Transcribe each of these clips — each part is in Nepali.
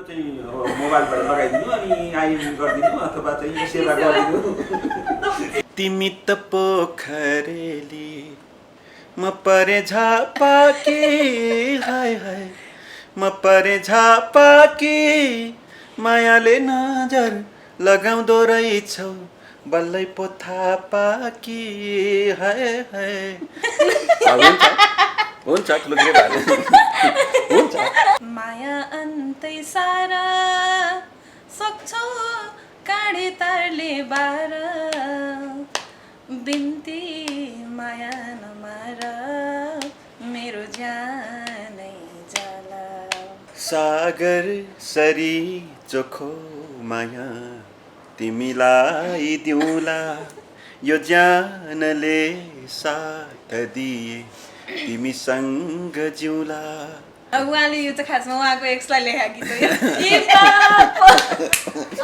चाहिँ मोबाइलबाट लगाइदिनु अनि आइएम गरिदिनु अथवा चाहिँ सेवा गरिदिनु। तिमी त पोखरेली म परे झापाकी हाय हाय म परे झापाकी मायाले नजर लगाउँदो रहेछौ बल्लै पो थाहा पाकी हाय हाय। हुन्छ हुन्छ माया अन्तै सारा सक्छौ काँडे तारले बार बिन्ती माया नमार मेरो ज्यानै जाला। सागर सरी चोखो माया तिमीलाई दिउँला यो ज्यानले साथ दिए तिमीसँग जिउला। उहाँले यो चाहिँ खासमा उहाँको एक्सलाई लेखा गीत हो।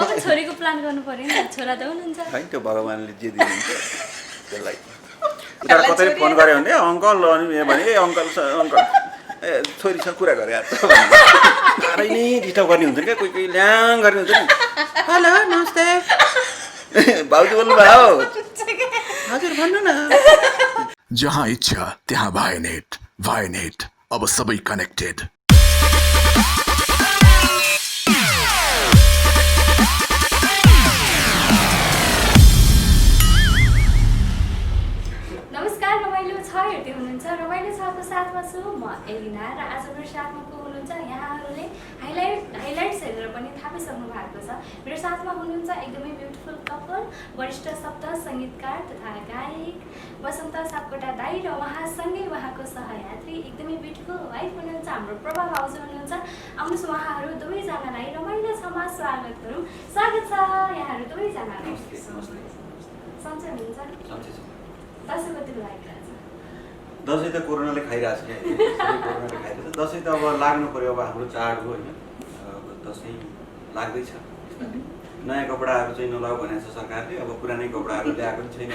अब छोरीको प्लान गर्नु पर्यो नि, छोरा त हुनुहुन्छ हैन त्यो भगवानले जे दिनुहुन्छ त्यसलाई। उता कतैले फोन गऱ्यो भने अङ्कल अनि भने ए अङ्कल ए छोरीसँग कुरा गरे यार साह्रै नै डिस्टर्ब गर्ने हुन्छ नि क्या, कोही ल्याङ गर्ने हुन्छ नि। हेलो नमस्ते भाउजू बोल्नुभयो? हजुर भन्नु न। जहाँ इच्छा त्यहाँ भाइनेट अब सबै कनेक्टेड। नमस्कार, रमाइलो छ हेर्दै हुनुहुन्छ। रमाइलो छको साथमा छु म एलिना र आज मेरो साथमा को हुनुहुन्छ यहाँहरूले हाइलाइट्स हेरेर पनि थाहा पाइसक्नु भएको छ। मेरो साथमा हुनुहुन्छ एकदमै ब्युटिफुल कपल, वरिष्ठ शब्द सङ्गीतकार तथा गायक वसन्त सापकोटा दाई र उहाँसँगै उहाँको सहयात्री एकदमै ब्युटिफुल वाइफ हुनुहुन्छ हाम्रो प्रभा भाउजू हुनुहुन्छ। आउनुहोस् उहाँहरू दुवैजनालाई रमाइलो छमा स्वागत गरौँ। स्वागत छ यहाँहरू दुवैजनालाई। सन्चै हुनुहुन्छ? दसैँ कतिको लागिरहेछ? दसैँ त कोरोनाले खाइरहेछ क्या, कोरोनाले खाइरहेछ। दसैँ त अब लाग्नु पऱ्यो, अब हाम्रो चाड हो होइन। अब दसैँ लाग्दैछ। नयाँ कपडाहरू चाहिँ नलाऊ भनेको छ सरकारले, अब पुरानै कपडाहरू ल्याएको पनि छैन।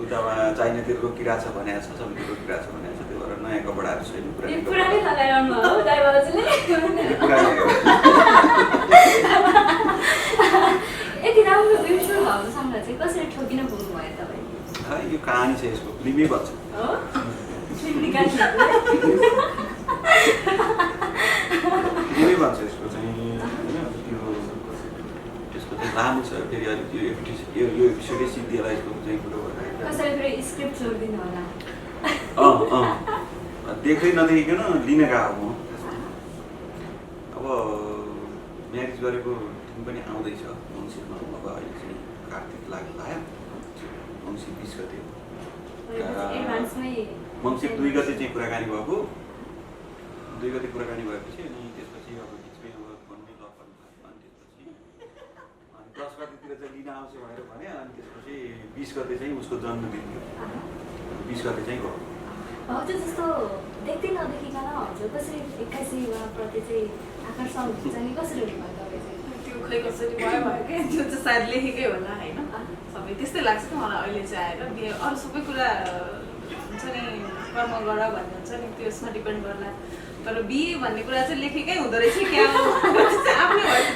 उता चाइनातिर रोकिरहेछ भनेको छ, सबैतिर रोकिरहेछ भनेको छ। त्यो भएर नयाँ कपडाहरू छैन, पुरानै लगाइरहनु भयो दाइ बाबुले। यति राम्रो ब्युटिफुल भाउजूसँग चाहिँ कसरी ठोकिन पुग्नुभयो तपाईँ? यो कहानी छ यसको, फिल्मै भन्छ। फिल्मै भन्छ यसको चाहिँ होइन। त्यसको चाहिँ लामो छ फेरि अलिक यो एपिसोडै सिद्धिएला यसको चाहिँ कुरो भएर कसैले फेरि स्क्रिप्ट छोडिदिनु होला। देख्दै नदेखिकन लिन गएको म। अब म्यारेज गरेको दिन पनि आउँदैछ मङ्सिरमा। अब अहिले चाहिँ कार्तिक लाग्यो, मङ्सिर 20 गते मङ्सिर 2 गते चाहिँ कुराकानी भएको। 2 गते कुराकानी भएपछि अनि त्यसपछि अब बिचमै अब फोनमै लफन अनि त्यसपछि अनि 10 गतेतिर चाहिँ लिन आउँछु भनेर भने। अनि त्यसपछि 20 गते चाहिँ उसको जन्मदिन थियो। 20 गते चाहिँ गयो। हजुर जस्तो देख्दै नदेखिकन हजुर कसरी 81 उहाँप्रति चाहिँ आकर्षण हुन्छ नि, कसरी हुनुभयो तपाईँ चाहिँ? त्यो खै कसरी भयो क्या, त्यो चाहिँ सायद लेखेकै होला होइन। सबै त्यस्तै लाग्छ कि मलाई अहिले चाहिँ आएर बिहे अरू सबै कुरा हुन्छ नि कर्म गर भन्ने हुन्छ नि, त्यसमा डिपेन्ड गर्ला। तर बिहे भन्ने कुरा चाहिँ लेखेकै हुँदो रहेछ क्या, आफ्नै भएको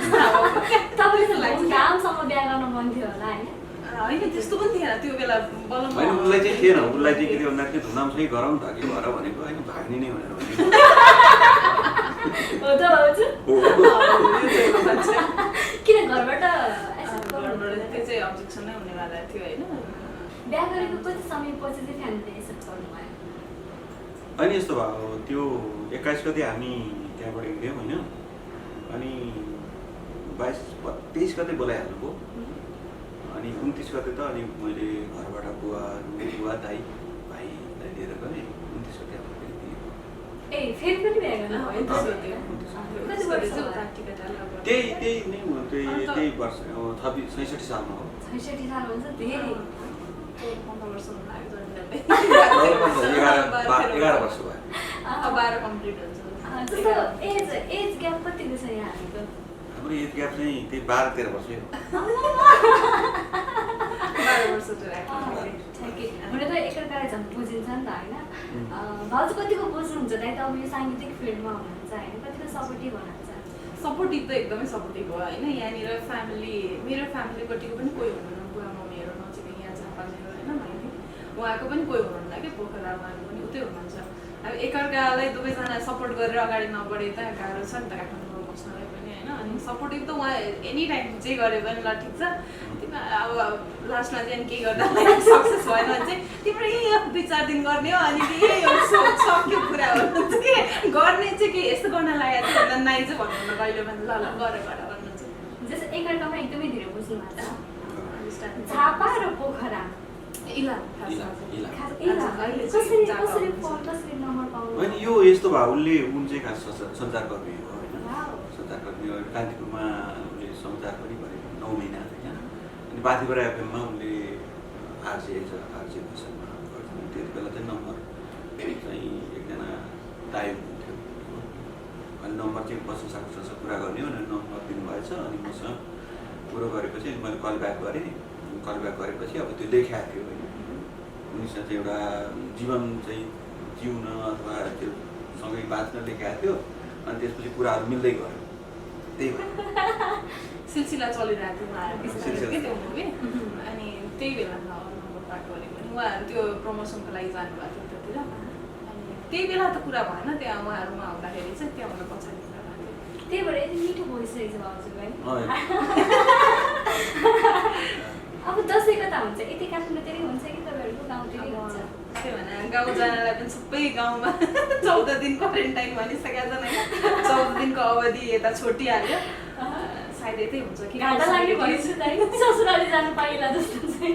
तपाईँले लाग्छ रामसँग बिहा गर्न मन थियो होला होइन? होइन त्यस्तो पनि थिएन त्यो बेला बलम। होइन उसलाई चाहिँ थिएन, उसलाई चाहिँ के थियो भन्दाखेरि धुमधामसँगै गरौँ न त के भएर भनेको होइन, भाग्ने नै भनेर भनेको हो त हजुर। किन घरबाट त्यो चाहिँ अब्जेक्सन नै हुनेवाला थियो होइन। बिहा गरेको कति समयपछि चाहिँ फ्यामिलीले एक्सेप्ट गर्नुभयो? अनि यस्तो भयो, त्यो 21 गते हामी त्यहाँबाट हिँड्यौँ होइन। अनि 23 गते बोलाइहाल्नुभयो। अनि 29 गते त अनि मैले घरबाट बुवा दाइ भाइलाई लिएर गएँ। 29 गते अब फेरि पनि बिहा गर्नु भयो? त्यही नै हो, त्यही वर्ष 66 सालमा हो। 66 साल भन्छ धेरै। 15 वर्ष हुन लाग्यो। 11 वर्ष भयो। 12 कम्प्लिट हुन्छ। जस्तो एज ग्याप कतिको छ यहाँहरूको? हाम्रो एज ग्याप चाहिँ त्यही 12-13 वर्षै हो। 12 वर्ष त हुन त एकअर्कालाई झन् बुझिन्छ नि त होइन? भाउजू कतिको बुझ्नुहुन्छ दाइ त? अब यो साङ्गीतिक फिल्डमा हुनुहुन्छ होइन, कतिको सपोर्टिभ हुनुहुन्छ? सपोर्टिभ त एकदमै सपोर्टिभ हो होइन। यहाँनिर मेरो फ्यामिलीपट्टिको पनि कोही हुनुहुन्न, बुवा मम्मीहरू नजिकै यहाँ झापातिर होइन मैले उहाँको पनि कोही हुनुहुन्न कि पोखरा, उहाँको पनि उतै हुनुहुन्छ। अब एकअर्कालाई दुवैजना सपोर्ट गरेर अगाडि नबढे त गाह्रो छ नि त काठमाडौँमा बस्नलाई पनि होइन। अनि सपोर्टिभ त उहाँ एनी टाइम जे गरे पनि ल ठिक छ, तिमी अब लास्टमा चाहिँ के गर्दा सक्सेस भएन भने चाहिँ तिम्रो यही 2-4 दिन गर्ने हो अनि यही सक्यो कुरा हो कि गर्ने चाहिँ के यस्तो गर्न लागेको थियो भन्दा नाइ चाहिँ भन्नु कहिले भने ल गर भन्नुहुन्छ। जस्तो एकअर्कामा एकदमै धेरै बुझ्नु भएको छ। अन्डरस्ट्यान्ड। झापा र पोखरा इला कसरी नम्बर पाउनु? होइन यो यस्तो भयो, उन चाहिँ खास सञ्चारकर्मी हो होइन, सञ्चारकर्मी हो। कान्तिपुरमा उनले समाचार पनि गरेको 9 महिना होइन। अनि बाथीबाट एफएममा उनले आरजे भर्सनमा गर्थ्यो। त्यति बेला चाहिँ नम्बर चाहिँ एकजना दाइ हुनुहुन्थ्यो अनि नम्बर चाहिँ बस्नु सक्छ कुरा गर्ने हो, अनि नम्बर दिनुभएछ। अनि मसँग कुरो गरेपछि मैले कल ब्याक गरेँ। कल ब्याक गरेपछि अब त्यो लेखाएको थियो होइन, उनीसँग चाहिँ एउटा जीवन चाहिँ जिउन अथवा त्यो सँगै बाँच्न लेखाएको थियो। अनि त्यसपछि कुराहरू मिल्दै गयो, त्यही भएर सिलसिला चलिरहेको थियो उहाँहरूको के त्यो मुभी। अनि त्यही बेला नम्बर पाठ गरेको अनि उहाँहरू त्यो प्रमोसनको लागि जानुभएको थियो त्यतिर। अनि त्यही बेला त कुरा भएन, त्यहाँ उहाँहरूमा आउँदाखेरि चाहिँ त्यहाँबाट पछाडि कुरा भएको थियो। त्यही भएर यति मिठो भइसकेको छ भाउजूलाई। अब दसैँको त हुन्छ, यति काठमाडौँतिरै हुन्छ कि तपाईँहरूको गाउँतिरै हुन्छ? के भने गाउँ जानलाई पनि सबै गाउँमा 14 दिन क्वारेन्टाइन भनिसकेका छन् होइन। 14 दिनको अवधि यता छोटिहाल्यो, सायद यतै हुन्छ कि घाटा लाग्ने भएछ त ससुराली जानु पाइला जस्तो चाहिँ।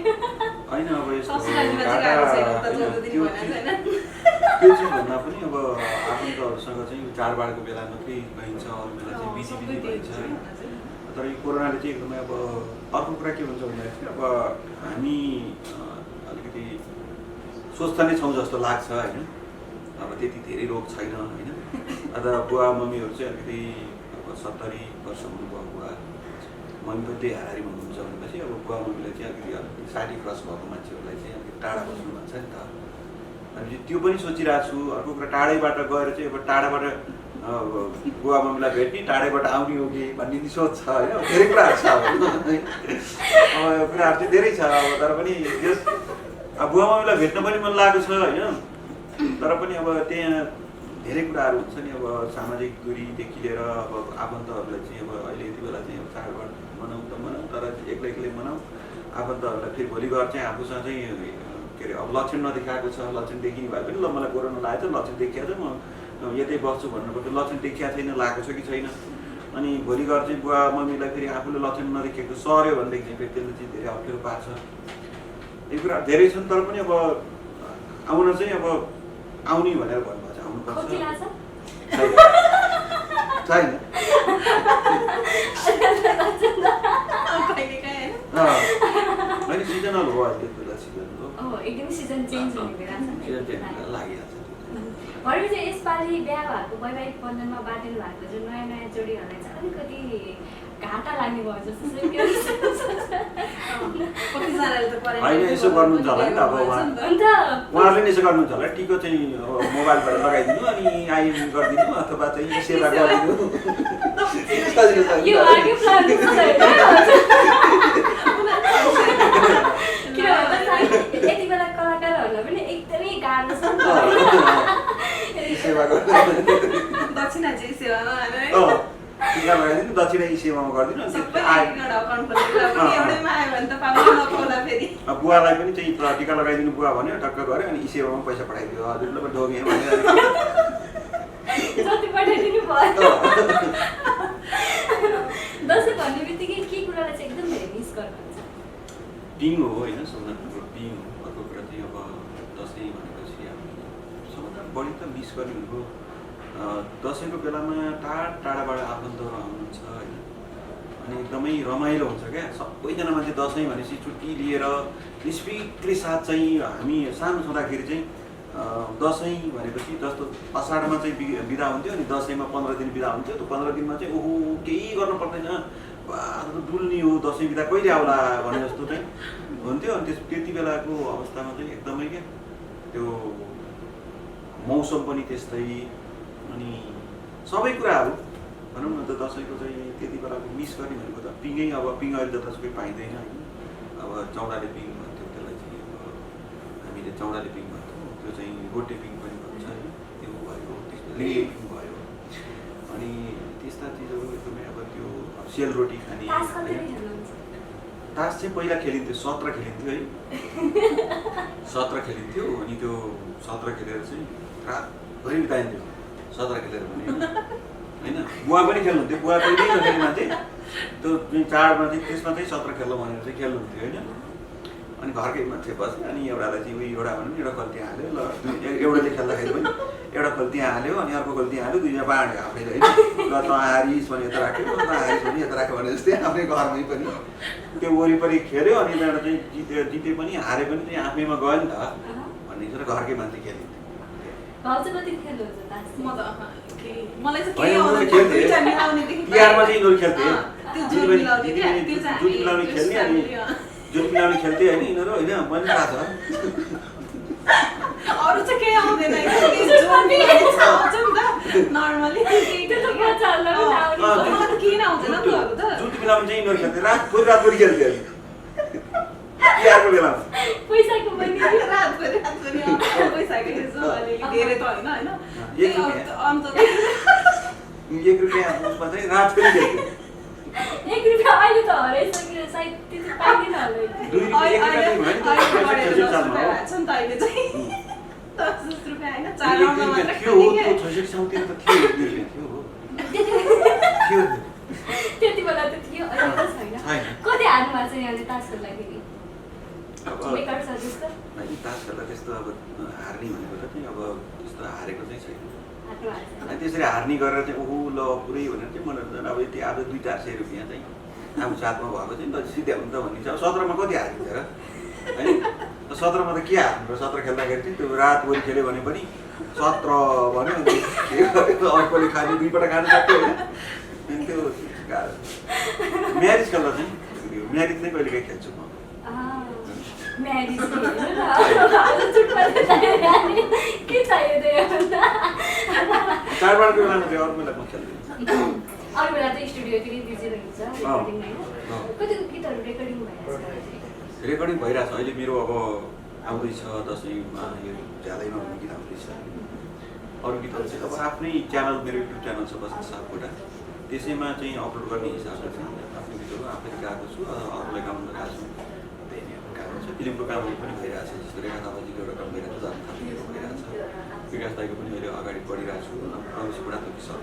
होइन अब यस्तो ससुरालीमा चाहिँ गएको छैन त 14 दिन भनेको छैन। त्यो चिज भन्दा पनि अब आफन्तहरूसँग चाहिँ चाडबाडको बेला मात्रै गइन्छ, अरू बेला चाहिँ बिजी भइन्छ होइन। तर यो कोरोनाले चाहिँ एकदमै अब अर्को कुरा के हुन्छ भन्दाखेरि अब हामी अलिकति स्वस्थ नै छौँ जस्तो लाग्छ होइन। अब त्यति धेरै रोग छैन होइन। अन्त बुवा मम्मीहरू चाहिँ अलिकति अब 70 वर्ष हुनुभयो बुवा मम्मी पनि त्यही हाराहारी हुनुहुन्छ भनेपछि अब बुवा मम्मीलाई चाहिँ अलिकति 60 क्रस भएको मान्छेहरूलाई चाहिँ अलिकति टाढा बस्नु भन्छ नि त। अनि त्यो पनि सोचिरहेको छु। अर्को कुरा टाढैबाट गएर चाहिँ अब टाढाबाट बुवा मम्मीलाई भेट्ने, टाढैबाट आउने हो कि भन्ने नि सोच छ होइन। धेरै कुराहरू छ अब कुराहरू चाहिँ धेरै छ अब। तर पनि यस अब बुवा मम्मीलाई भेट्न पनि मन लागेको छ होइन। तर पनि अब त्यहाँ धेरै कुराहरू हुन्छ नि। अब सामाजिक दूरीदेखि लिएर अब आफन्तहरूलाई चाहिँ अब अहिले यति बेला चाहिँ अब चाडबाड मनाउँ त मनाउँ, तर एक्लै मनाउँ। आफन्तहरूलाई फेरि भोलि गएर चाहिँ आफूसँग चाहिँ के अरे अब लक्षण नदेखाएको छ, लक्षण देखिने भए पनि ल मलाई कोरोना लागेको छ, लक्षण देखिएको छ, म यतै बस्छु भन्नुपर्छ। लक्षण देखिएको छैन, लागेको छ कि छैन। अनि भोलि गएर चाहिँ बुवा मम्मीलाई फेरि आफूले लक्षण नदेखेको सर्यो भनेदेखि चाहिँ फेरि त्यसले चाहिँ धेरै अप्ठ्यारो पार्छ। यो कुरा धेरै छन्। तर पनि अब आउन चाहिँ अब आउने भनेर भन्नुभएको छ, आउनुपर्छ छैन। होइन सिजनल हो अहिले बेला, सिजन हो एकदमै सिजन चेन्ज हुने बेला छ। सिजन चेन्ज लागिहाल्छ। भनेपछि यसपालि बिहा भएको वैवाहिक बन्धनमा बाँधिनु भएको जुन नयाँ नयाँ जोडीहरूलाई चाहिँ अलिकति घाटा लाग्ने भयो जस्तो छ। होइन यसो गर्नुहुन्छ होला नि त अब उहाँहरूले नि यसो गर्नुहुन्छ होला। टिको चाहिँ मोबाइलबाट लगाइदिनु अनि आइएम गरिदिनु अथवा चाहिँ सेवा गरिदिनु। यति बेला कलाकारहरूलाई पनि एकदमै गाह्रो छ सेवा गरिदिनु, दक्षिणा चाहिँ सेवामा टिका लगाइदिनु, दक्षिणा यी सेवामा गरिदिनु। बुवालाई पनि चाहिँ टिका लगाइदिनु बुवा भन्यो, टक्क गऱ्यो अनि यी सेवामा पैसा पठाइदियो हजुरले पनि ढोगेँ भने जति पठाइदिनु भयो। दसैँ भन्ने बित्तिकै के कुरालाई चाहिँ एकदम धेरै मिस गर्नुहुन्छ? टिङ हो होइन, सबभन्दा ठुलो टिङ हो। अर्को कुरा चाहिँ अब दसैँ भनेपछि अब सबभन्दा बढी त मिस गर्ने भनेको दसैँको बेलामा टाढाबाट आफन्तहरू आउनुहुन्छ होइन। अनि एकदमै रमाइलो हुन्छ क्या। सबैजना मान्छे दसैँ भनेपछि छुट्टी लिएर निस्फिक्री साथ चाहिँ हामी सानो छँदाखेरि चाहिँ दसैँ भनेपछि जस्तो असाढमा चाहिँ बिदा हुन्थ्यो अनि दसैँमा 15 दिन बिदा हुन्थ्यो। त्यो 15 दिनमा चाहिँ ओहो केही गर्नु पर्दैन, डुल्ने हो, दसैँ बिदा कहिले आउला भने जस्तो चाहिँ हुन्थ्यो। अनि त्यति बेलाको अवस्थामा चाहिँ एकदमै क्या त्यो मौसम पनि त्यस्तै अनि सबै कुराहरू भनौँ न त दसैँको चाहिँ त्यति बेलाको मिस गर्ने भनेको त पिङै अब पिङ अहिले जतासुकै पाइँदैन होइन अब चौडाले पिङ भन्थ्यो त्यसलाई चाहिँ अब हामीले चौडाले पिङ भन्छौँ त्यो चाहिँ रोटे पिङ पनि भन्छ होइन त्यो भयो त्यसमा लिले पिङ भयो अनि त्यस्ता चिजहरू एकदमै अब त्यो सेलरोटी खाने तास चाहिँ पहिला खेलिन्थ्यो 17 खेलिन्थ्यो है 17 खेलिन्थ्यो अनि त्यो 17 खेलेर चाहिँ रातभरि बिताइन्थ्यो 17 खेलेर भने होइन बुवा पनि खेल्नुहुन्थ्यो बुवा पनि नखेल्ने मान्छे त्यो जुन चाडमा चाहिँ त्यसमा चाहिँ 17 खेल्नु भनेर चाहिँ खेल्नुहुन्थ्यो होइन अनि घरकै मान्छे बस्यो अनि एउटालाई चाहिँ उयो एउटा भनौँ एउटा खल्ती हाल्यो ल एउटाले खेल्दाखेरि पनि एउटा खल्ती हाल्यो अनि अर्को खल्ती हाल्यो दुईजना बाँड्यो आफैले होइन ल त हारिस भने यता राख्यो त हारिस भने यता राख्यो भने जस्तै आफ्नै घरमै पनि त्यो वरिपरि खेल्यो अनि त्यहाँबाट चाहिँ जिते पनि हारे पनि चाहिँ आफैमा गयो नि त भन्ने चाहिँ घरकै मान्छे खेलिन्थ्यो मलाई चाहिँ तिहारमा चाहिँ यिनीहरू खेल्थे जुट मिलाउने खेल्ने अनि जुट मिलाउने खेल्थे होइन यिनीहरू होइन पनि थाहा छ अरू चाहिँ केही आउँदैन नर्मली केही नआउँदैन त्योहरू त जुट मिलाउने चाहिँ यिनीहरू खेल्थे रातभरि खेल्थे तिहारको बेलामा पैसाको पनि रातभरि पैसाको यसो अलिअलि धेरै त होइन होइन अन्त 1 रुपियाँ उसमा चाहिँ रातभरि खेल्थे 1 रुपियाँ अहिले त हराइसक्यो सायद त्यति पाइँदैन होला अहिले चाहिँ 10 रुपियाँ होइन 4 आउन मात्र त्यति बेला त थियो अहिले त छैन कति हार्नु भएको छ यहाँले तास खेल्दाखेरि तास खेल्दा त्यस्तो अब हार्ने भनेको त चाहिँ अब त्यस्तो हारेको चाहिँ छैन अनि त्यसरी हार्ने गरेर चाहिँ ओहो ल पुरै भनेर चाहिँ मलाई अब यति आज 200-400 रुपियाँ चाहिँ आफू साथमा भएको चाहिँ ल सिधै हुन्छ भन्ने चाहिँ अब 17मा कति हारिन्छ र है 17मा त के हार्नु र 17 खेल्दाखेरि चाहिँ त्यो रातभरि खेल्यो भने पनि 17 भन्यो अर्कोले खाने 2 पटक खानु सक्यो होइन त्यो म्यारिज खेल्दा चाहिँ म्यारिज नै कहिले काहीँ खेल्छु म चाडबाडको बेलामा चाहिँ अरू बेला म खेल्दिनँ अरू बेला त स्टुडियोतिर बिजी रहन्छ रेकर्डिङ हैन कति गीतहरु रेकर्डिङ भइरहेछ रेकर्डिङ भइरहेछ अहिले मेरो अब आउँदैछ दसैँमा यो ज्यादैमा हुने गीत आउँदैछ अरू गीतहरू चाहिँ अब आफ्नै च्यानल मेरो युट्युब च्यानल छ बस सापकोटा त्यसैमा चाहिँ अपलोड गर्ने हिसाबले चाहिँ आफ्नो गीतहरू आफैले गाएको छु अरूलाई गाउन गएको छु त्यही नै गाएको छ फिल्मको कामहरू पनि भइरहेछ जस्तो रेखा थापाजीको एउटा काम भइरहेछ जान थापाजीको भइरहेछ विकास दाईको पनि अहिले अगाडि बढिरहेको छु प्रवेश बुढाथोकी सर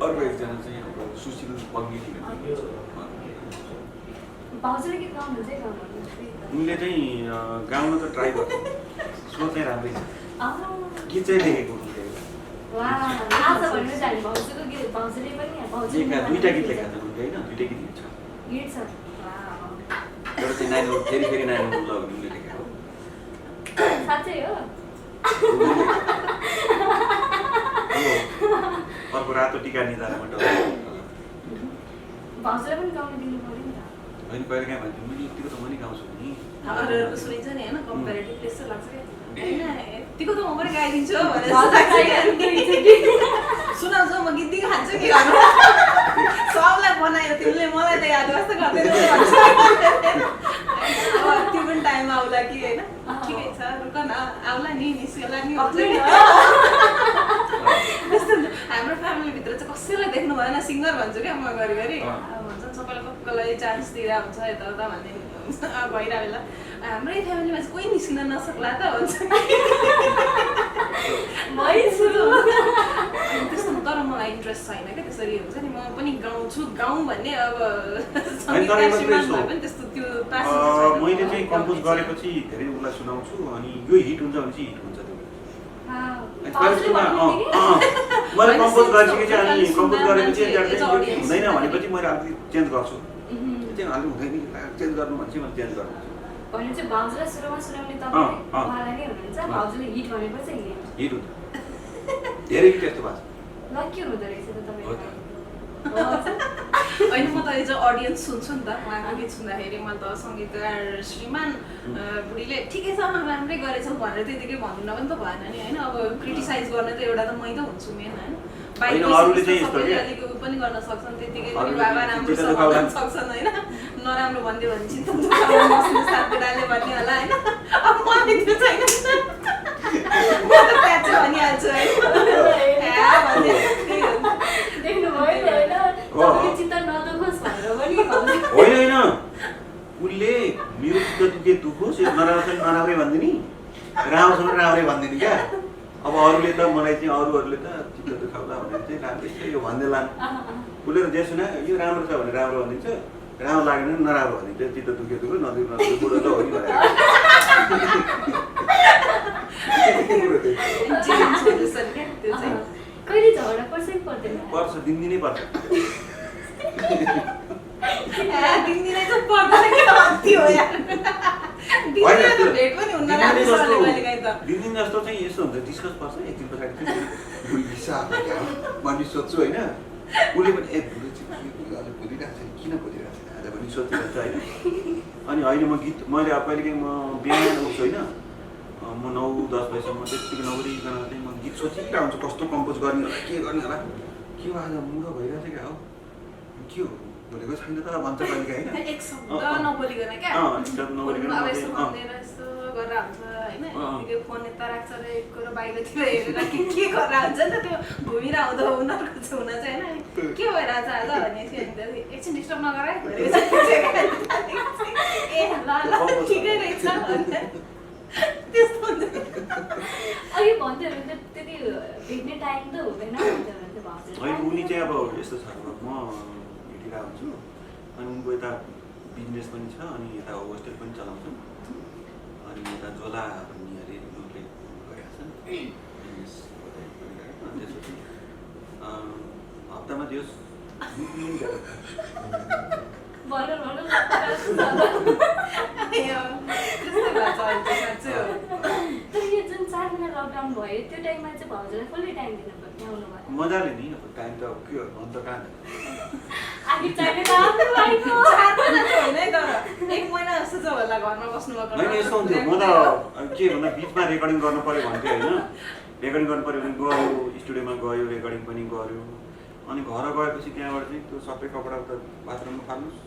अर्को एकजना चाहिँ अब सुशील बङ्गेली भाउजूले गीत गाउनुहुन्छ है उनले चाहिँ गाउन त ट्राई गर्छ स्वर चाहिँ राम्रै छ गीत चाहिँ लेखेको आज भन्नु जाने भाउजूको गीत भाउजूले पनि दुईटा गीत लेखेको छ उनले होइन दुईटा गीत छ एउटा चाहिँ नाइन फेरि नाइन ल उनले लेखेको साँच्चै हो अर्को रातो टिका निधारमा भाउजूलाई पनि गाउन दिनु पर्यो नि त होइन कहिले काहीँ भन्छु मैले यतिको त म नि गाउँछु नि अरूहरूको सुनिन्छ नि होइन कम्पेरिटिभ त्यस्तो लाग्छ क्या होइन यतिको त म पनि गाइदिन्छु भनेर सुनाउँछु म गीत दिएको खान्छु कि गर्नु सबलाई बनायो तिमीले मलाई त याद कस्तो गर्दैन अब त्यो पनि टाइम आउला कि होइन ठिकै छ रुक न आउला नि निस्केला नि हुन्छ नि त्यस्तो हाम्रो फ्यामिलीभित्र चाहिँ कसैलाई देख्नु भएन सिङ्गर भन्छु क्या म घरिघरि भन्छ सबैलाई कसलाई चान्स दिएर हुन्छ यताउता भन्ने भइरहेको बेला हाम्रै फ्यामिलीमा चाहिँ कोही निस्किन नसक्ला त हुन्छ त्यस्तो तर मलाई इन्ट्रेस्ट छैन क्या त्यसरी हुन्छ नि म पनि गाउँछु गाउँ भन्ने अब त्यस्तो त्यो मैले चाहिँ कम्पोज गरेपछि धेरै उसलाई सुनाउँछु अनि यो हिट हुन्छ भने चाहिँ हिट हुन्छ मैले कम्पोज गरेपछि चाहिँ अनि कम्पोज गरेपछि हुँदैन भनेपछि मैले अलिकति चेन्ज गर्छु चाहिँ अलि हुँदैन चेन्ज गर्नु भने चाहिँ मैले चेन्ज गर्छु भने चाहिँ भाउजूलाई सुरुमा सुनाउने तपाईँ उहाँलाई नै हुनुहुन्छ भाउजूले हिट भनेपछि हिट हुन्छ धेरै गीत यस्तो भएको छ लकी हुँदो रहेछ त तपाईँ होइन म त एज अ अडियन्स सुन्छु नि त उहाँको गीत सुन्दाखेरि मैले त सङ्गीतकार श्रीमान बुढीले ठिकै छ राम्रै गरेछौ भनेर त्यतिकै भन्नु पनि त भएन नि होइन अब क्रिटिसाइज गर्ने त एउटा त मै त हुन्छु मेन होइन बाइक होइन, अरूले चाहिँ यस्तो सबैले के? अलिक उ पनि गर्न सक्छन्, त्यतिकै पनि अरूले बाबा चाहिँ राम्रो चित्त छ दुखाउला। भन्न सक्छन् होइन, नराम्रो भनिदियो भने चित्त दुखाउला बस्ने साथीहरूले भन्ने होला होइन। अब मलाई त्यो छैन नि त। म त प्याच भनिहाल्छु है। भन्ने त्यही हो। देख्नुभयो नि होइन, तपाईँको चित्त नदुखोस् भनेर पनि भन्दै। होइन उसले मेरो चित्त दुखे दुखोस्, यो नराम्रो छ नराम्रै भनिदिने, राम्रो छ राम्रै भनिदिने क्या। अब अरूले त मलाई चाहिँ अरूहरूले त चित्त दुखाउला भनेर चाहिँ राम्रै छ यो भन्दैलान्। उसले त जे सुना यो राम्रो छ भने राम्रो भनिदिन्छ, राम्रो लागेन भने नराम्रो भनिदिन्छ, चित्त दुखे दुखो नदुख नदुख बुढो त हो नि भनेर। जीवन solution क्या त्यो चाहिँ। कहिले झगडा पर्छ कि पर्दैन? पर्छ, दिनदिनै पर्छ। दिनदिनै चाहिँ पर्दैन के अति हो यार। दिनदिनै त भेट पनि हुन्न राम्रोसँगले कहिलेकाहीँ त। दिनदिन जस्तो चाहिँ यस्तो हुन्छ, डिस्कस पर्छ एक दिन पछाडि चाहिँ हिसाब भन्ने सोध्छु होइन। उसले पनि ए भुलो चाहिँ आज बोलिरहेको छ किन बोलिरहेको छ आज पनि सोचिरहेको छ होइन। अनि होइन म गीत मैले अब कहिलेकाहीँ म बिहान उठ्छु होइन, म 9-10 बजीसम्म त्यतिकै नगरिकन चाहिँ म गीत सोचिरहेको हुन्छु कस्तो कम्पोज गर्ने होला के गर्ने होला, के हो आज मुडो भइरहेको छ क्या हो, के हो बोलेको छैन त भन्छ कहिलेकाहीँ होइन। एक शब्द नबोलिकन क्या। शब्द नबोलिकन अब यस्तो भन्दैन यस्तो गरेर हुन्छ होइन। यतिकै फोन यता राख्छ र एक कुरो बाहिरतिर हेरेर के गरेर हुन्छ नि त त्यो घुमिरहँदो उनीहरूको छेउमा चाहिँ होइन के भइरहेछ आज भनेपछि अनि एकछिन डिस्टर्ब नगर है भनेपछि ए ल ल ठिकै रहेछ भन्ने त्यस्तो हुन्छ। अघि भन्थ्यो भने त त्यति भेट्ने टाइम त हुँदैन भन्थ्यो भने त भाउजूले। होइन उनी चाहिँ अब यस्तो छ, अब म भेटिरहेको हुन्छु अनि उनको यता बिजनेस पनि छ अनि यता होस्टेल पनि चलाउँछु अनि यता झोला भन्ने अरे उसले गरेको छ बिजनेस अनि त्यसपछि हप्तामा दियोस् भन भन त्यस्तै भएको छ अहिले चाहिँ साँच्चै हो। तर यो जुन 4 महिना लकडाउन भयो त्यो टाइममा चाहिँ भाउजूलाई फुल्ली टाइम दिनु भयो। मजाले नि अब टाइम त अब के हो भन्छ कहाँ आखिर चाहिने त आफ्नो लाइफमा 4 महिना त होइन है तर 1 महिना जस्तो चाहिँ होला घरमा बस्नुभएको। होइन यस्तो हुन्थ्यो म त के भन्दा बिचमा रेकर्डिङ गर्नु पऱ्यो भन्थ्यो होइन, रेकर्डिङ गर्नु पऱ्यो भने गयो स्टुडियोमा गयो रेकर्डिङ पनि गर्यो अनि घर गएपछि त्यहाँबाट चाहिँ त्यो सबै कपडा त बाथरुममा फाल्नुहोस्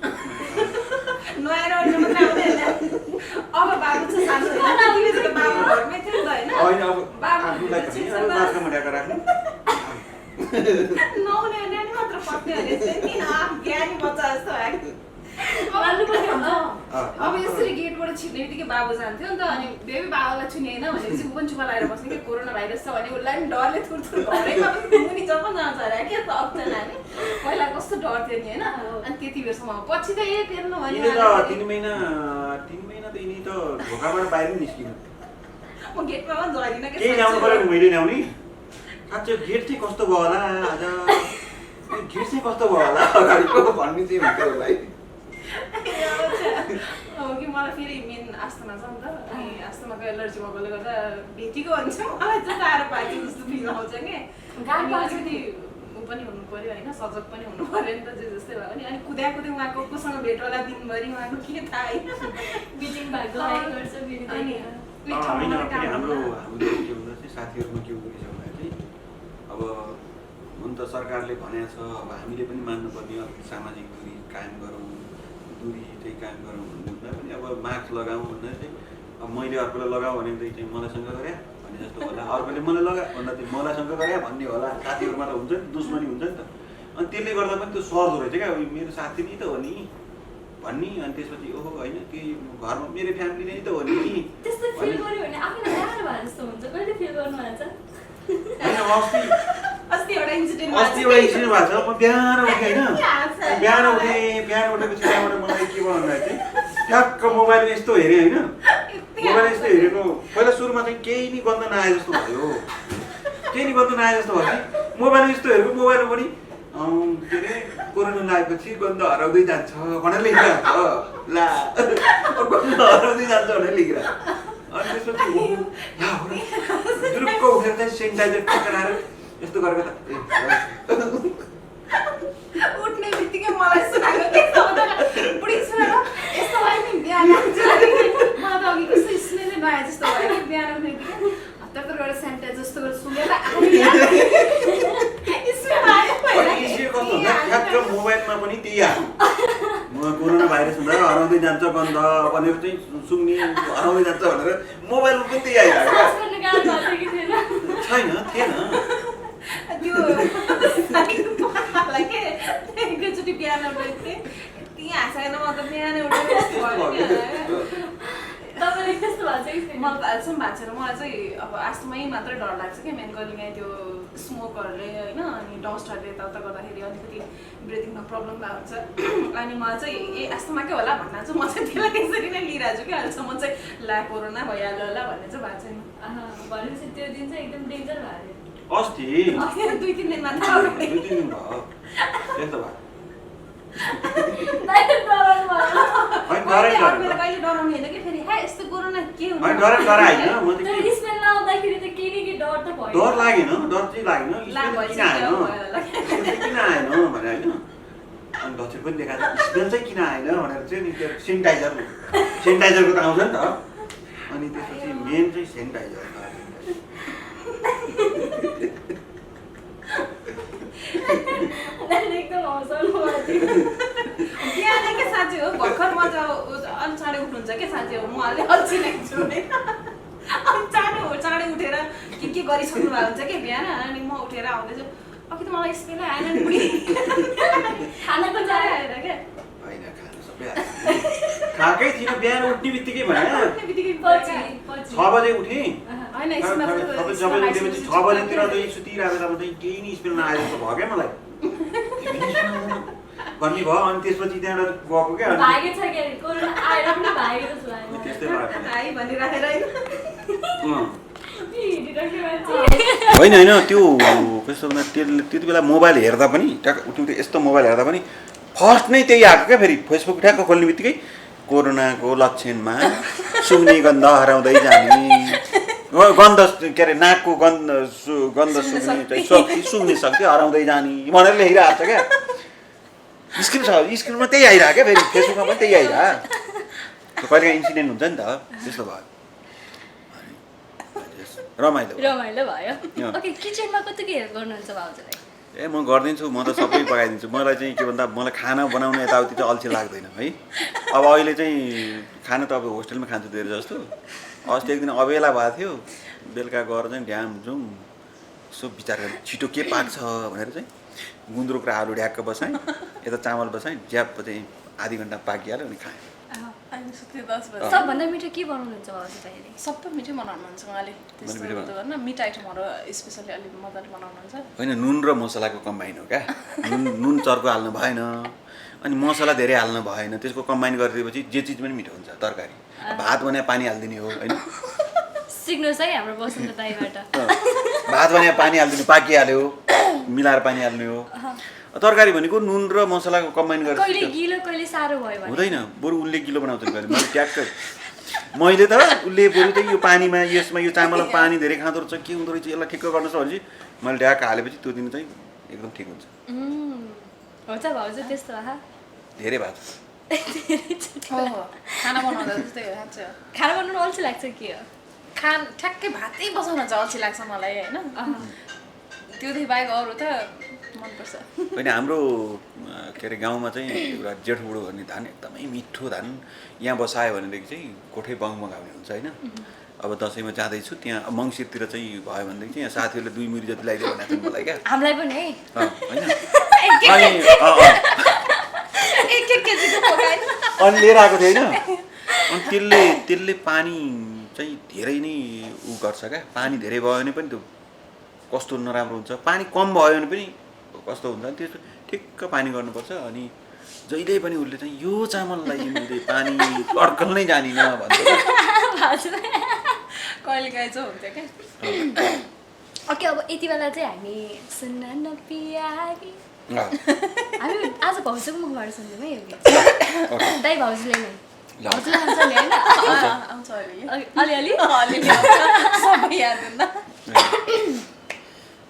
नयाँ ओर्नु मात्रै आउँदैन। अब बाबु चाहिँ सानो होइन तिमी त बाबु घरमै थियो नि त होइन। होइन अब आफूलाई पनि अब बाथरुममा ल्याएर राख्नु नहुने नानी मात्र पत्ने भने चाहिँ नि ज्ञानी बच्चा जस्तो भयो। मान्नु पनि हुन्छ। अब यसरी गेटबाट छिर्ने बित्तिकै बाबु जान्थ्यो नि त अनि बेबी बाबुलाई छुने होइन भनेपछि ऊ पनि चुपा लगाएर बस्ने कि कोरोना भाइरस छ भने उसलाई पनि डरले थुरथुर घरैमा मुनि जब जान्छ अरे क्या त अप्ठ्यारो नानी पहिला कस्तो डर थियो नि होइन। अनि त्यति बेरसम्म पछि त ए तेर्नु यिनी त भने 3 महिना त यिनी त ढोकाबाट बाहिर निस्किनु म गेटमा पनि झरिन के केही ल्याउनु पऱ्यो मैले ल्याउने साँच्चै गेट चाहिँ कस्तो भयो होला आज गेट चाहिँ कस्तो भयो होला अगाडिको भन्ने चाहिँ हुन्थ्यो उसलाई। अब कि मलाई फेरि मेन आस्थमा छ नि त अनि आस्थमाको एलर्जी भएकोले गर्दा भेटेको हुन्छ मलाई चाहिँ साह्रो पाएको जस्तो फिल आउँछ कि गाडी अलिकति ऊ पनि हुनु पऱ्यो होइन सजग पनि हुनु पऱ्यो नि त जे जस्तै भयो नि अनि कुद्या उहाँको कोसँग भेट होला दिनभरि उहाँको के थाहा होइन बिटिङ भएको लाइक गर्छ फेरि अनि होइन फेरि हाम्रो के भन्दा चाहिँ साथीहरूमा के हुँदो रहेछ भन्दा चाहिँ अब हुन त सरकारले भनेको छ अब हामीले पनि मान्नुपर्ने अलिकति सामाजिक दूरी कायम गरौँ दूरी चाहिँ कायम गरौँ भन्दा पनि अब मास्क लगाऊँ भन्दा चाहिँ अब मैले अर्कोलाई लगाऊ भने चाहिँ मलाई सँग गरे भन्ने जस्तो होला अर्कोले मलाई लगा भन्दा चाहिँ मलाई सँग गरे भन्ने होला साथीहरूमा त हुन्छ नि दुश्मनी हुन्छ नि त अनि त्यसले गर्दा पनि त्यो सर्दो रहेछ क्या मेरो साथी नै त हो नि भन्ने अनि त्यसपछि ओहो होइन कि घरमा मेरो फ्यामिली नै त हो नि त्यस्तो फिल गर्यो भने आफूलाई गाह्रो भए जस्तो हुन्छ। कहिले फिल गर्नुभएको छ? होइन अस्ति एउटा इन्सिडेन्ट भएको छ म बिहान उठेँ होइन बिहान उठेपछि त्यहाँबाट मलाई के भयो भन्दा चाहिँ ठ्याक्क मोबाइल यस्तो हेरेँ होइन मोबाइल यस्तो हेरेको पहिला सुरुमा चाहिँ केही नि गन्ध नआए जस्तो भयो केही नि गन्ध नआए जस्तो भयो कि मोबाइल यस्तो हेरेको मोबाइलमा पनि के अरे कोरोना लागेपछि गन्ध हराउँदै जान्छ भनेर लेखिरहेको छ ला गन्ध हराउँदै जान्छ भनेर लेखिरहेको अनि त्यसपछि जुरुक्क उठेर चाहिँ सेनिटाइजर टिकाएर यस्तो गरेको त उठ्ने बित्तिकै मलाई सुनाएको के बुढी सुनाएर यस्तो भयो नि बिहान मलाई त अघि कस्तो स्मेलै नआए जस्तो भयो कि बिहान उठ्ने बित्तिकै हतार गरेर सेनिटाइजर जस्तो गरेर सुँगेर आयो ठिक्क मोबाइलमा पनि त्यही आयो कोरोना भाइरस हुँदा हराउँदै जान्छ गन्ध भनेर चाहिँ सुन्ने हराउँदै जान्छ भनेर मोबाइलमा पनि त्यही आइरहेको छैन थिएन त्यो एकैचोटि बिहान उठेको थिएँ हाँसेन म त बिहानै उठेर तपाईँले त्यस्तो भएको छ कि मलाई त अहिलेसम्म भएको छैन मलाई चाहिँ अब आस्थमै मात्रै डर लाग्छ कि मेन गरी यहाँ त्यो स्मोकहरूले होइन अनि डस्टहरूले यताउता गर्दाखेरि अलिकति ब्रिदिङमा प्रब्लम भएको हुन्छ अनि मलाई चाहिँ ए आस्थमाकै होला भन्दा चाहिँ म चाहिँ त्यसलाई त्यसरी नै लिइरहेको छु कि अहिलेसम्म चाहिँ ला कोरोना भइहाल्यो होला भन्ने चाहिँ भएको छैन भनेपछि त्यो दिन चाहिँ एकदम डेन्जर भयो अस्ति 2-3 दिन मात्र 2-3 दिन भयो त्यस्तो भयो कहिले डराउने होइन कि फेरि हे यस्तो कोरोना के हुन्छ डर होइन म त स्मेल नआउँदाखेरि त केही न केही डर त भयो डर लागेन डर चाहिँ लागेन किन आएन भने होइन अनि लक्षण पनि देखाएको स्मेल चाहिँ किन आएन भनेर चाहिँ नि त्यो सेनिटाइजरको त आउँछ नि त अनि त्यसपछि मेन चाहिँ सेनिटाइजर एकदम हँसाउनु बिहानै के साँच्चै हो भर्खर म चाहिँ अलि चाँडै उठ्नुहुन्छ के साँच्चै हो म अलि अल्छी नै छु नि अनि चाँडै उठेर के गरिसक्नु भएको हुन्छ कि बिहान अनि म उठेर आउँदैछु अघि त मलाई स्मेलै आएन नि बुढी खानाको जाडो आएर क्या होइन खानु सबै खाएकै थिइनँ बिहान उठ्ने बित्तिकै भने 6 बजे उठेँ होइन यसमा जब उठेपछि 6 बजेतिर चाहिँ सुतिरहेको बेलामा चाहिँ केही नि स्मेल नआएर जस्तो भयो क्या मलाई भन्ने भयो अनि त्यसपछि त्यहाँबाट गएको क्या भागेछ के कोरोना आएर पनि भागेको छु त्यस्तै भयो आई भनिराखेर होइन त्यो कस्तो भन्दा त्यति बेला मोबाइल हेर्दा पनि ट्याक्क उठ्नु यस्तो मोबाइल हेर्दा पनि फर्स्ट नै त्यही आएको क्या फेरि फेसबुक ट्याक्क खोल्ने बित्तिकै कोरोनाको लक्षणमा सुँग्ने गन्ध हराउँदै जाने गन्ध के अरे नाकको गन्ध सुँग्ने शक्ति हराउँदै जाने भनेर लेखिरहेको छ क्या स्क्रिनमा त्यही आइरहेको क्या फेरि फेसबुकमा पनि त्यही आइरहेको कहिलेकाहीँ इन्सिडेन्ट हुन्छ नि त त्यस्तो भयो रमाइलो भयो ओके किचनमा कति के हेल्प गर्नुहुन्छ भाउजूलाई ए म गरिदिन्छु म त सबै पकाइदिन्छु मलाई चाहिँ के भन्दा मलाई खाना बनाउने यताउति चाहिँ अल्छी लाग्दैन है अब अहिले चाहिँ खाना त अब होस्टेलमा खान्छु धेरै जस्तो अस्ति एक दिन अबेला भएको थियो बेलुका गएर चाहिँ ड्याम जाउँ यसो विचार गरेँ छिटो के पाक्छ भनेर चाहिँ गुन्द्रुक र आलु ढ्याक्क बसाएँ यता चामल बसाएँ ज्याप चाहिँ आधी घन्टा पाकिहाल्यो अनि खाएँ सबभन्दा मिठो के बनाउनुहुन्छ भाउजूले सबै मिठै बनाउनुहुन्छ उहाँले त्यस्तो गर्न मिठो आइटमहरू स्पेसली अलिक मजाले बनाउनुहुन्छ होइन नुन र मसलाको कम्बाइन हो क्या नुन चर्को हाल्नु भएन अनि मसला धेरै हाल्नु भएन त्यसको कम्बाइन गरिदिएपछि जे चिज पनि मिठो हुन्छ तरकारी भात भने पानी हालिदिने हो होइन सिक्नुहोस् है हाम्रो बसन्त दाइबाट भात भने पानी हालिदिनु पाकिहाल्यो मिलाएर पानी हाल्ने हो तरकारी भनेको नुन र मसलाको कम्बाइन गरेर कहिले गिलो कहिले सारो भयो भने हुँदैन बरु उसले गिलो बनाउँछ नि मैले ट्याक्क मैले त उसले बरु चाहिँ यो पानीमा यसमा यो चामलमा पानी धेरै खाँदो रहेछ के हुँदो रहेछ यसलाई ठिक्क गर्नुहोस् भनेपछि मैले ढ्याक्क हालेपछि त्यो दिन चाहिँ एकदम ठिक हुन्छ हुन्छ भाउजू त्यस्तो धेरै भात खाना बनाउँदा जस्तै हो खाना बनाउनु अल्छी लाग्छ के हो ठ्याक्कै भातै बसाउन चाहिँ अल्छी लाग्छ मलाई होइन त्योदेखि बाहेक अरू त मनपर्छ होइन हाम्रो के अरे गाउँमा चाहिँ एउटा जेठबुढो भन्ने धान एकदमै मिठो धान यहाँ बसायो भनेदेखि चाहिँ कोठै बगाउने हुन्छ होइन अब दसैँमा जाँदैछु त्यहाँ मङ्सिरतिर चाहिँ भयो भनेदेखि चाहिँ यहाँ साथीहरूले 2 मुरी जति लगाइदियो भनेको थियो मलाई क्या हामीलाई पनि है अनि लिएर आएको थियो होइन अनि त्यसले पानी चाहिँ धेरै नै उ गर्छ क्या पानी धेरै भयो भने पनि त्यो कस्तो नराम्रो हुन्छ पानी कम भयो भने पनि कस्तो हुन्छ त्यसो ठिक्क पानी गर्नुपर्छ अनि जहिले पनि उसले चाहिँ यो चामललाई मैले पानी अड्कल नै जानिन भन्छ कहिलेकाहीँ चाहिँ हुन्छ क्या ओके अब यति बेला चाहिँ हामी सुन्न नपियारी हामी आज भाउजूको मुखबाट सुन्दैछौँ है दाइ भाउजूले नै भाउजूले आउँछ नि होइन आउँछ अलिअलि सबै याद हुन्न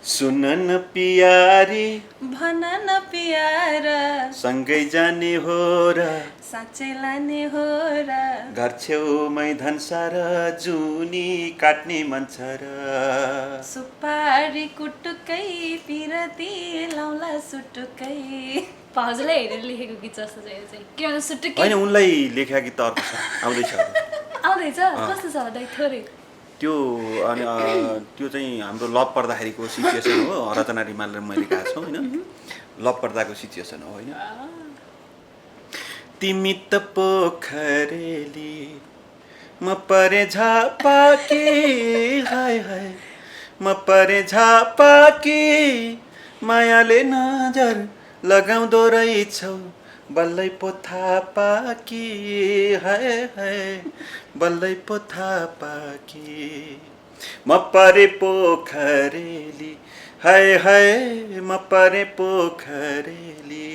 सुन न पियारी भन न प्यारा सँगै जाने हो र साँच्चै लाने हो र घर छेउमै धनसार जुनी काट्ने मन छ र सुपारी कुटुकै पिरती लाउला सुटुकै भाउजूलाई हेरेर लेखेको गीत जस्तो चाहिँ यो चाहिँ किनभने सुटुकै होइन उनलाई लेखेका गीत त अर्को छ आउँदैछ अब। आउँदैछ कस्तो छ दाइ थोरै त्यो अनि त्यो चाहिँ हाम्रो लभ पर्दाखेरिको सिचुएसन हो रचना रिमालले मैले गाएको छु होइन लभ पर्दाको सिचुएसन हो होइन तिमी त पोखरेली म परे झापाकी हाय हाय म परे झापाकी मायाले नजर लगाउँदो रहेछौ बल्लै पो थाहा पाकी हाय हाय बल्लै पो थाहा पाकी म परे पोखरेली हाय हाय म परे पोखरेली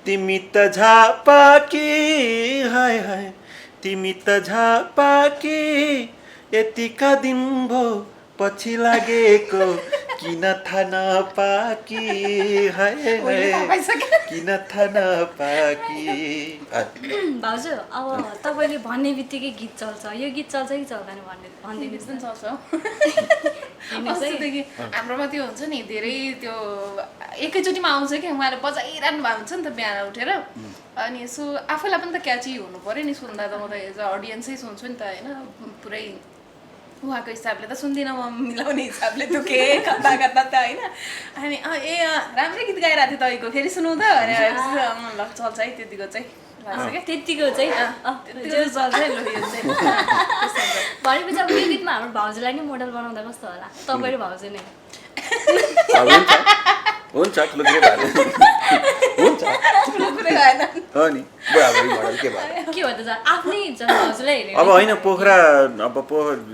तिमी त झापाकी हाय हाय तिमी त झापाकी यतिका दिन भो पछि लागेको किन थाहा नपाकी हाय हाय किन थाहा नपाकी भाउजू अब तपाईँले भन्ने बित्तिकै गीत चल्छ यो गीत चल्छ कि चल्दैन भनिदिनुहोस् न हेर्नुहोस् है अस्तिदेखि हाम्रोमा त्यो हुन्छ नि धेरै त्यो एकैचोटिमा आउँछ कि उहाँले बजाइरहनु भएको हुन्छ नि त बिहान उठेर अनि यसो आफैलाई पनि त क्याची हुनु पऱ्यो नि सुन्दा त म त एज अ अडियन्सै सुन्छु नि त होइन पुरै उहाँको हिसाबले त सुन्दिनँ म मिलाउने हिसाबले त्यो के कता कता त होइन अनि राम्रै गीत गाइरहेको थियो तपाईँको फेरि सुनौ त भनेर ल चल्छ है त्यतिको चाहिँ लाग्छ क्या त्यतिको चाहिँ त्यतिको चल्छ है ल यो चाहिँ भनेपछि अब यो गीतमा हाम्रो भाउजूलाई नै मोडल बनाउँदा कस्तो होला तपाईँ र भाउजू नै हुन्छ ठुलो कुरै भएन हुन्छ ठुलो कुरै भएन हो नि बुढाबुढी मोडल के भयो के भन्दा आफ्नै भाउजूलाई हेरेर अब होइन पोखरा अब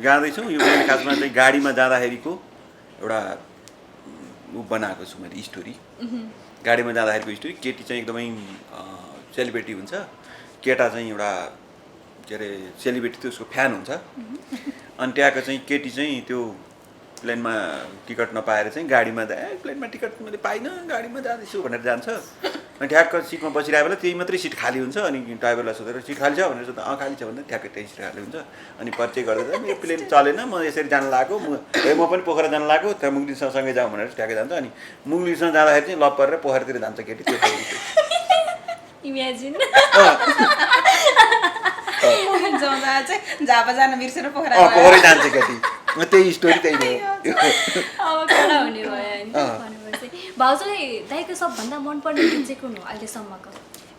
जाँदैछौँ यो खासमा चाहिँ गाडीमा जाँदाखेरिको एउटा ऊ बनाएको छु मैले स्टोरी गाडीमा जाँदाखेरिको स्टोरी केटी चाहिँ एकदमै सेलिब्रेटी हुन्छ केटा चाहिँ एउटा के अरे सेलिब्रेटी त्यो उसको फ्यान हुन्छ अनि त्यहाँको चाहिँ केटी चाहिँ त्यो प्लेनमा टिकट नपाएर चाहिँ गाडीमा प्लेनमा टिकट मैले पाइनँ गाडीमा जाँदैछु भनेर जान्छ अनि ठ्याक्क सिटमा बसिरहेको बेला त्यही मात्रै सिट खाली हुन्छ अनि ड्राइभरलाई सोधेर सिट खाली छ भनेर सोध्दा खाली छ भने ठ्याक्कै त्यही सिट खाली हुन्छ अनि परिचय गर्दै मेरो प्लेन चलेन म यसरी जान लागेको म पनि पोखरा जान लागेको त्यहाँ मुगलिसँग सँगै जाउँ भनेर ठ्याक्कै जान्छ अनि मुगलिसँग जाँदाखेरि चाहिँ लप परेर पोखरातिर जान्छ केटी त्यो इमेजिन चाहिँ झापा जान बिर्सेर पोखरा पोखरै जान्छ केटी त्यही स्टोरी त्यही हो अब कडा हुने भयो होइन भनेपछि भाउजूलाई दाइको सबभन्दा मनपर्ने गीत चाहिँ कुन हो अहिलेसम्मको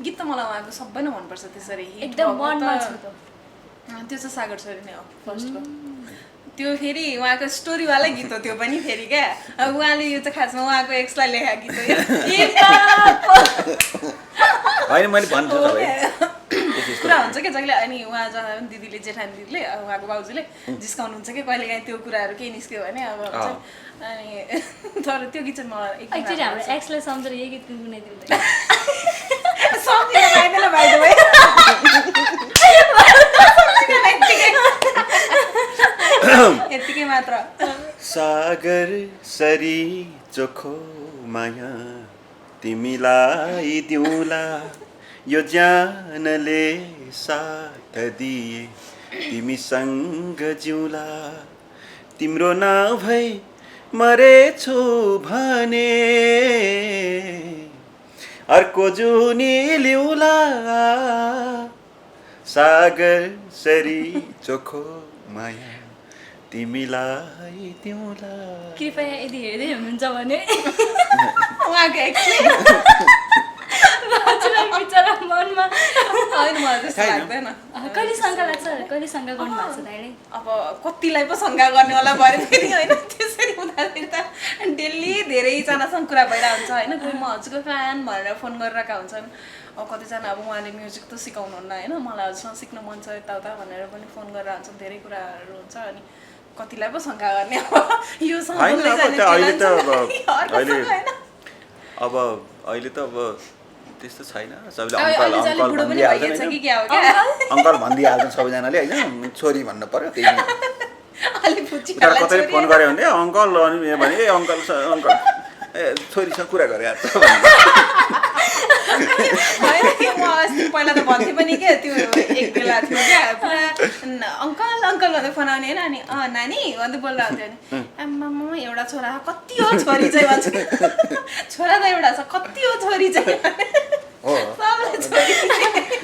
गीत त मलाई उहाँको सबै नै मनपर्छ त्यसरी एकदम मनमा छ त त्यो चाहिँ सागर छोरी नै हो फर्स्टको त्यो फेरि उहाँको स्टोरीवालै गीत हो त्यो पनि फेरि क्या अब उहाँले यो चाहिँ खासमा उहाँको एक्सलाई लेखेको गीत हो होइन मैले भन्छु तपाईँ कुरा हुन्छ क्या जहिले अनि उहाँ जहाँ दिदीले जेठानी दिदीले उहाँको बाउजूले जिस्काउनुहुन्छ कि कहिले काहीँ त्यो कुराहरू केही निस्क्यो भने अब हुन्छ अनि तर त्यो गीत चाहिँ मलाई एक्चुअली हाम्रो एक्सलाई सम्झेर यही गीत गुनगुनाइदिनु सम्झिँदैन भाइ यतिकै मात्र सागर सरी चोखो माया तिमीलाई दिउँला यो जानले साथ दिए तिमीसँग जिउला तिम्रो नभई मरेछु भने अर्को जुनी लिउला सागर सरी चोखो माया तिमीलाई दिउँला कृपया यदि हेर्दै हुनुहुन्छ भने उहाँको बिचरा मनमा होइन मलाई त्यस्तो लाग्दैन कहिले शङ्का लाग्छ कहिले शङ्का गर्नु भएको छ दाइले अब कतिलाई पो शङ्का गर्ने होला भयो फेरि होइन त्यसरी हुँदाखेरि त डेली धेरैजनासँग कुरा भइरहेको हुन्छ होइन कोही म हजुरको फ्यान भनेर फोन गरिरहेका हुन्छन् अब कतिजना अब उहाँले म्युजिक त सिकाउनुहुन्न होइन मलाई हजुरसँग सिक्न मन छ यताउता भनेर पनि फोन गरेर हुन्छ धेरै कुराहरू हुन्छ अनि कतिलाई पो शङ्का गर्ने अब यो अब अहिले त अब त्यस्तो छैन सबैले अङ्कल भनिदिइहाल्छन् सबैजनाले होइन छोरी भन्नु पर्यो त्यही अलि उता कतैले फोन गऱ्यो भने अङ्कल अनि भने ए अङ्कल अङ्कल ए छोरीसँग कुरा गरे यार म अस्ति पहिला त भन्थेँ पनि क्या त्यो एक बेला थियो क्या पुरा अङ्कल अङ्कल भन्दै फोन आउने होइन अनि नानी भन्दै बोल्दा हुन्थ्यो भने आम्मामा एउटा छोरा कति हो छोरी चाहिँ भन्छ छोरा त एउटा छ कति हो छोरी चाहिँ हो सबलाई छोरी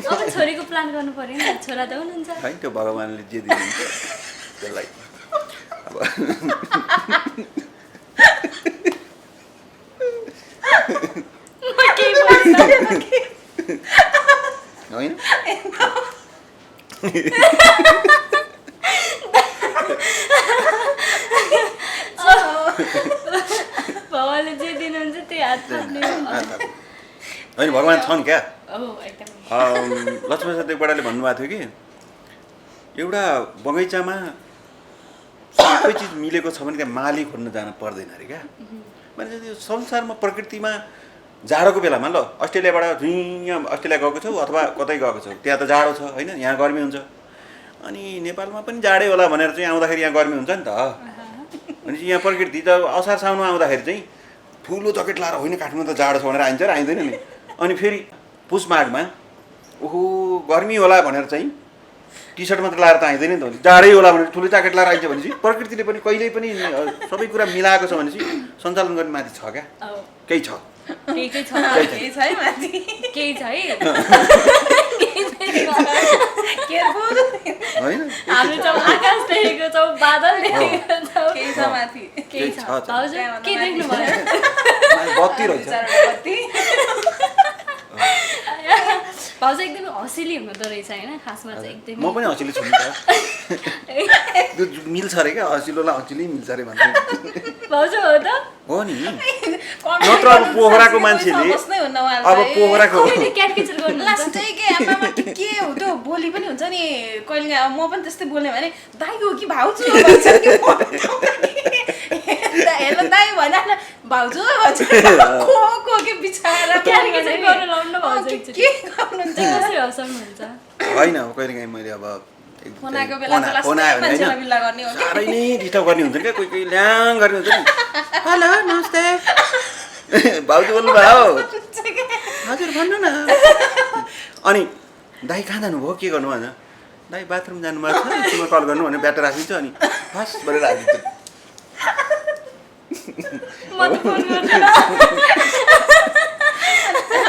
अब छोरीको प्लान गर्नु पर्यो नि छोरा त हुनुहुन्छ है त्यो भगवान्ले जे दिनुहुन्छ त्यसलाई अब म केही भन्दिनँ होइन भगवान्ले जे दिनुहुन्छ त्यही हात थाप्ने हो। होइन भगवान् छन् क्या एकदमै लक्ष्मण देवकोटाले भन्नुभएको थियो कि एउटा बगैँचामा सबै चिज मिलेको छ भने त्यहाँ माली खोज्न जान पर्दैन अरे क्या भने त्यो संसारमा प्रकृतिमा जाडोको बेलामा ल अस्ट्रेलियाबाट यहाँ अस्ट्रेलिया गएको छौ अथवा कतै गएको छौ त्यहाँ त जाडो छ होइन यहाँ गर्मी हुन्छ अनि नेपालमा पनि जाडै होला भनेर चाहिँ आउँदाखेरि यहाँ गर्मी हुन्छ नि त भनेपछि यहाँ प्रकृति त असार साउनमा आउँदाखेरि चाहिँ ठुलो ज्याकेट लाएर होइन काठमाडौँ त जाडो छ भनेर आइन्छ र आइँदैन नि अनि फेरि पुस माघमा ओहो गर्मी होला भनेर चाहिँ टी सर्ट मात्र लाएर त आइँदैन नि त जाडै होला भनेर ठुलो ज्याकेट लाएर आइन्छ भनेपछि प्रकृतिले पनि कहिल्यै पनि सबै कुरा मिलाएको छ भनेपछि सञ्चालन गर्ने माथि छ क्या केही छ केही चाहिँ छ केही छ है माथि केही छ है केयरफुल होइन हामी चाहिँ आकाश देखेको छौँ बादल देखेको छौँ केही छ माथि केही छ छ। भाउजू के देख्नु भयो बत्ती रहेछ भाउजू एकदमै हँसिली हुनुहुँदो रहेछ होइन खासमा चाहिँ म एकदमै पनि हँसिलो छु नि त त्यो मिल्छ अरे क्या हँसिलोलाई हँसिलै मिल्छ अरे भन्छ भाउजू हो त हो नि नत्र अब पोखराको मान्छेले अब पोखराको कहिले क्याटकेचर गर्नुहुन्छ लास्टै के आमामा के हो त्यो बोली पनि हुन्छ नि कहिले म पनि त्यस्तै बोल्ने भने दाइ हो कि भाउजू हो भन्छ कि हेलो दाइ भन न भाउजू भन्छ को के बिचारा क्याटकेचर गर्न लाउनु भाउजू एकचोटि के गर्नुहुन्छ कसरी हँसाउनुहुन्छ होइन अब कहिलेकाहीँ मैले अब फोनाको बेला त लास्टै मान्छेलाई बिल्ला गर्ने हो साह्रै नै डिस्टर्ब गर्ने हुन्छ क्या कोही कोही ल्याङ गर्ने हुन्छ नि हेलो नमस्ते भाउजू बोल्नुभयो हजुर भन्नु न अनि दाइ कहाँ जानुभयो के गर्नु भन्छ दाइ बाथरुम जानुभएको छ एकछिनमा कल गर्नु भने ब्याटर राखिदिन्छु अनि हस् भनेर राखिदिन्छु म त फोन गर्दैन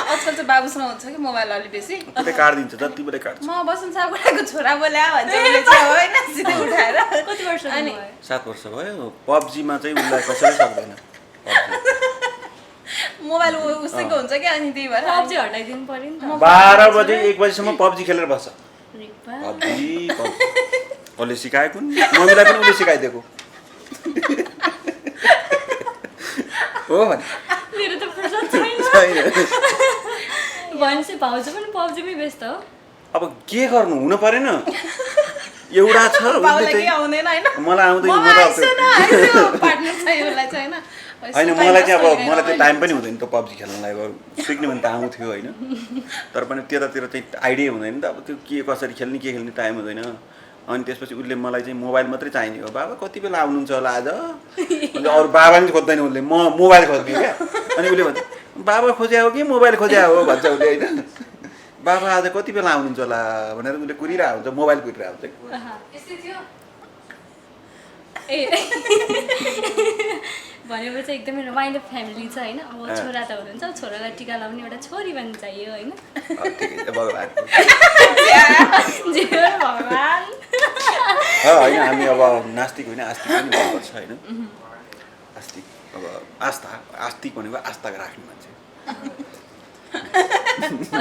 आजकल चाहिँ बाबुसँग हुन्छ कि मोबाइल अलि बेसी त्यसले काटिदिन्छ जति बेला काट्छ म बसन्त सापकोटाको छोरा बोल्या भन्छ उसले चाहिँ होइन सिधै उठाएर कति वर्ष अनि भयो 7 वर्ष भयो पब्जीमा चाहिँ उसलाई कसैले सक्दैन मोबाइल उसैको हुन्छ क्या अनि त्यही भएर पब्जी हटाइदिनु पर्यो नि त 12 बजे 1 बजीसम्म पब्जी खेलेर बस्छ रिक्पा पब्जी उसले सिकाएको नि मम्मीलाई पनि उसले सिकाइदिएको हो भने मेरो त फुर्सद छैन छैन भनेपछि भाउजू पनि पब्जीमै व्यस्त हो अब के गर्नु हुन परेन एउटा छ उसले बाउलाई के चाहिँ आउँदैन होइन मलाई आउँदैन म आइसु पार्टनर चाहिँ उसलाई चाहिँ होइन मलाई चाहिँ अब मलाई त्यो टाइम पनि हुँदैन त पब्जी खेल्नलाई अब सिक्ने भने त आउँथ्यो होइन तर पनि त्यतातिर चाहिँ आइडिया हुँदैन नि त अब त्यो के कसरी खेल्ने के खेल्ने टाइम हुँदैन अनि त्यसपछि उसले मलाई चाहिँ मोबाइल मात्रै चाहिने हो बाबा कति बेला आउनुहुन्छ होला आज अन्त अरू बाबा पनि खोज्दैन उसले म मोबाइल खोज्ने क्या अनि उसले भन्छ बाबा खोज्या हो कि मोबाइल खोज्या हो भन्छ उसले होइन बाबा आज कति बेला आउनुहुन्छ होला भनेर उसले कुरिरहेको हुन्छ मोबाइल कुरिरहेको हुन्छ यस्तै थियो ए भनेपछि एकदमै रमाइलो फ्यामिली छ होइन अब छोरा त हुनुहुन्छ छोरालाई टिका लाउने एउटा छोरी पनि चाहियो होइन ठिकै छ भगवान् जे हो भगवान् होइन हामी अब नास्तिक होइन आस्तिक पनि हुनुपर्छ होइन आस्तिक अब आस्तिक भनेको आस्था राख्ने मान्छे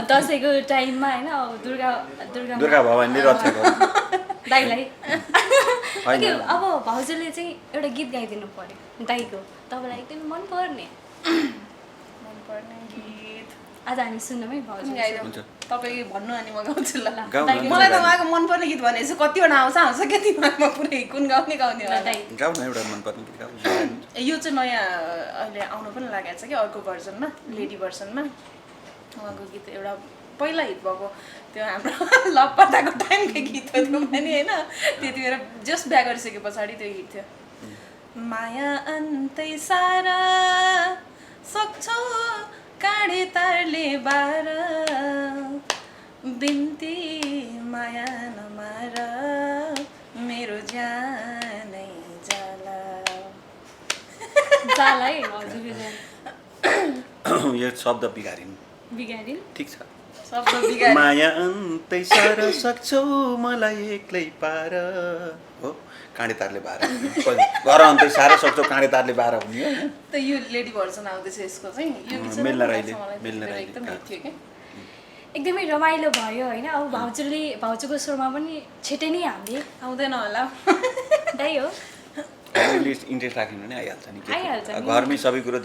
दसैँको टाइममा होइन अब दुर्गा भवानीले रक्षा गर्नु दाइलाई होइन। अब भाउजूले चाहिँ एउटा गीत गाइदिनु पर्यो दाइको तपाईँलाई एकदमै मनपर्ने गीत आज हामी सुन्नौँ है भाउजू हुन्छ तपाईँ भन्नु अनि म गाउँछु ल गाउँ न। मलाई त उहाँको मनपर्ने गीत भनेपछि कतिवटा आउँछ कि दिमागमा पुरै कुन गाउने होला दाइ गाउँ न एउटा मनपर्ने गीत गाउँ यो चाहिँ नयाँ अहिले आउनु पनि लागेको छ कि अर्को भर्जनमा लेडी भर्जनमा उहाँको गीत एउटा पहिला हिट भएको त्यो हाम्रो लभ पताको टाइमको गीत हो त्यो पनि होइन त्यति बेला जस्ट बिहा गरिसके पछाडि त्यो हिट थियो माया अन्तै सारा सक्छौ काँडे तारले बार बिन्ती माया नमार मेरो ज्यानै जाला जाला है हजुरको जान यो शब्द बिगारिन् बिगारिन् ठिक छ शब्द बिगार माया अन्तै सारा सक्छौ मलाई एक्लै पार हो काँडे तारले बार घर अन्तै सारा सक्छौ काँडे तारले बार हुने हो त यो लेडी भर्जन आउँदैछ यसको चाहिँ यो गीत चाहिँ मेलना मलाई राईले, लाग्छ मलाई मेलना त्यति बेला राईले एकदम हिट थियो कि एकदमै रमाइलो भयो होइन अब भाउजूको स्वरमा पनि छिटै नै हामीले आउँदैन होला दाइ हो इन्ट्रेस्ट राख्यो भने आइहाल्छ नि आइहाल्छ नि। घरमै सबै कुरो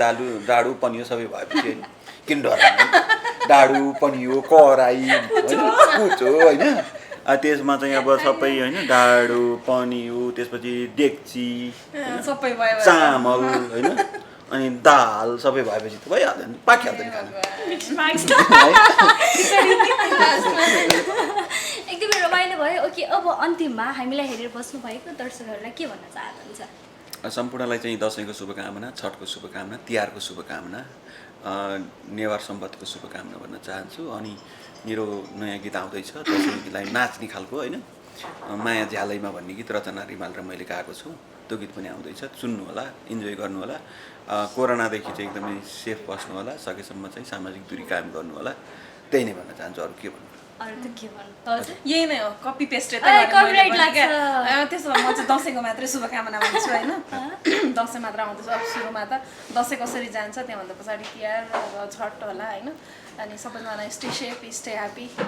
डाडु पनियो सबै भएपछि किन डर डाडु पनियो कराई कुचो होइन त्यसमा चाहिँ अब सबै होइन डाडु पनियो त्यसपछि डेक्ची सबै भयो चामल होइन अनि दाल सबै भएपछि त भइहाल्छ नि पाकिहाल्छ नि एकदमै रमाइलो भयो ओके अब अन्तिममा हामीलाई हेरेर बस्नु भएको दर्शकहरूलाई के भन्न चाहनुहुन्छ सम्पूर्णलाई चाहिँ दसैँको शुभकामना छठको शुभकामना तिहारको शुभकामना नेवार सम्बन्धको शुभकामना भन्न चाहन्छु अनि मेरो नयाँ गीत आउँदैछ दसैँलाई नाच्ने खालको होइन माया झ्यालैमा भन्ने गीत रचना रिमाल र मैले गाएको छु त्यो गीत पनि आउँदैछ सुन्नु होला इन्जोय गर्नु होला कोरोनादेखि चाहिँ एकदमै सेफ बस्नु होला सकेसम्म चाहिँ सामाजिक दूरी कायम गर्नु होला त्यही नै भन्न चाहन्छु अरू के भन्नु अरू त के भन्नु हजुर यही नै हो कपी पेस्ट copyright लाग्छ। त्यसो भए म चाहिँ दसैँको मात्रै शुभकामना भन्छु होइन दसैँ मात्र आउँदैछ अब सुरुमा त दसैँ कसरी जान्छ त्यहाँभन्दा पछाडि तिहार अब छठ होला होइन अनि सबैजना स्टे सेफ स्टे ह्याप्पी है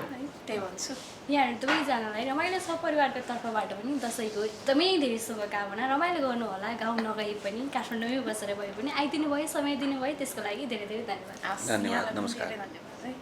त्यही भन्छु यहाँहरू दुवैजनालाई रमाइलो छ परिवारको तर्फबाट पनि दसैँको एकदमै धेरै शुभकामना रमाइलो गर्नु होला गाउँ नगए पनि काठमाडौँमै बसेर भए पनि आइदिनु भयो समय दिनुभयो त्यसको लागि धेरै धेरै धन्यवाद हस्, धन्यवाद, यहाँलाई पनि नमस्कार। धेरै धन्यवाद है